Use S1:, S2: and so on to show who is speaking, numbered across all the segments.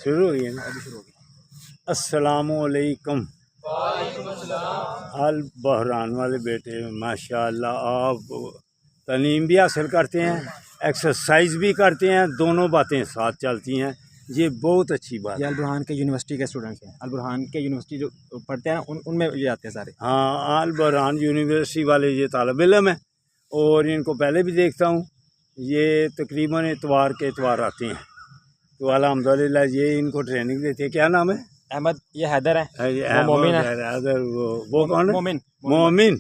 S1: شروع ہوئی ہے نا؟ السلام علیکم حال بحران والے بیٹے، ماشاء اللہ آپ تعلیم بھی حاصل کرتے ہیں، ایکسرسائز بھی کرتے ہیں، دونوں باتیں ساتھ چلتی ہیں، یہ بہت اچھی بات
S2: یہ
S1: ہے۔
S2: البرہان کے یونیورسٹی کے اسٹوڈنٹس ہیں، البرہان کے یونیورسٹی جو پڑھتے ہیں ان میں یہ آتے ہیں سارے۔
S1: ہاں، البرہان یونیورسٹی والے یہ طالب علم ہیں، اور ان کو پہلے بھی دیکھتا ہوں، یہ تقریباً اتوار کے اتوار آتے ہیں، تو الحمدللہ یہ ان کو ٹریننگ دیتے ہیں۔ کیا نام ہے؟
S2: احمد، یہ حیدر ہے، وہ مومن ہے۔
S1: وہ کون ہے؟
S2: مومن
S1: مومن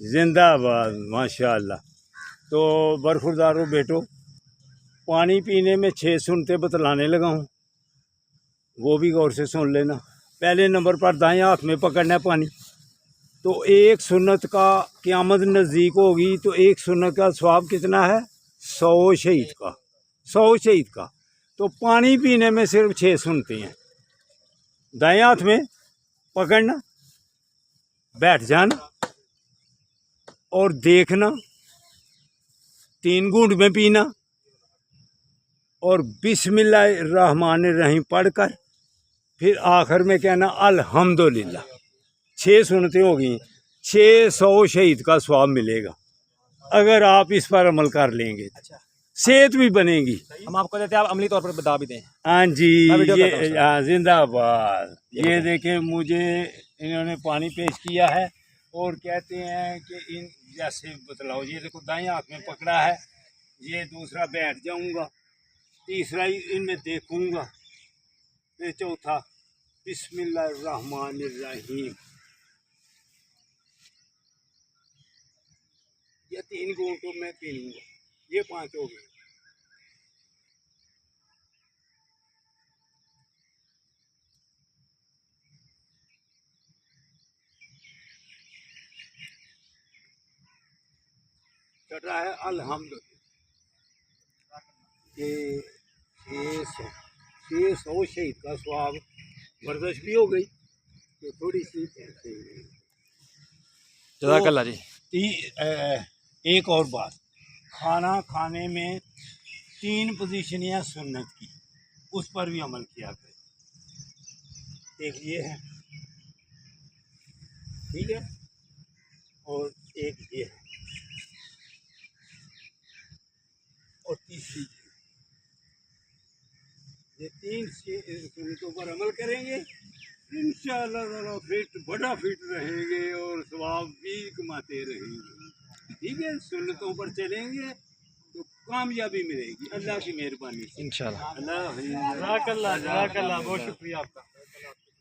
S1: زندہ آباد، ماشاء اللہ۔ تو برخوردارو بیٹو، پانی پینے میں 6 سنتیں بتلانے لگا ہوں، وہ بھی غور سے سن لینا۔ پہلے نمبر پر دائیں ہاتھ میں پکڑنا ہے پانی، تو ایک سنت کا قیامت نزدیک ہوگی تو ایک سنت کا ثواب کتنا ہے؟ 100 شہید کا، 100 شہید کا۔ تو پانی پینے میں صرف 6 سنتے ہیں، دائیں ہاتھ میں پکڑنا، بیٹھ جانا اور دیکھنا، 3 گھونٹ میں پینا، اور بسم اللہ الرحمن الرحیم پڑھ کر پھر آخر میں کہنا الحمدللہ۔ 6 سنتیں ہو گئیں، 600 شہید کا ثواب ملے گا اگر آپ اس پر عمل کر لیں گے، صحت بھی بنے گی۔
S2: ہم آپ کو دیتے ہیں، آپ عملی طور پر بتا بھی دیں۔
S1: ہاں جی،
S2: میں ویڈیو کرتا ہوں
S1: یہ ہاں، زندہ آباد۔ یہ دیکھیں، مجھے انہوں نے پانی پیش کیا ہے اور کہتے ہیں کہ ان جیسے بتلاؤ، یہ دیکھو دائیں ہاتھ میں پکڑا ہے، یہ دوسرا بیٹھ جاؤں گا، تیسرا ان میں دیکھوں گا، پھر چوتھا بسم اللہ الرحمن الرحیم۔ یہ 3 گھونٹوں میں پی لوں گا، یہ 5 ہو گئے۔ چٹ رہا ہے الحمدللہ۔ یہ 600 شہید کا ثواب، ورزش بھی ہو گئی تو تھوڑی سی
S2: جزاک اللہ جی۔
S1: ایک اور بات، کھانا کھانے میں 3 پوزیشنیں سنت کی، اس پر بھی عمل کیا کرے۔ ایک یہ ہے، ٹھیک ہے، اور ایک یہ ہے، اور تیسری یہ 3 سنتوں پر عمل کریں گے، انشاءاللہ تعالیٰ بڑا فٹ رہیں گے اور ثواب بھی کماتے رہیں گے۔ ٹھیک ہے، سنتوں پر چلیں گے تو کامیابی ملے گی اللہ کی مہربانی سے،
S2: انشاءاللہ۔
S1: اللہ حافظ۔
S2: جزاک اللہ، بہت شکریہ آپ کا۔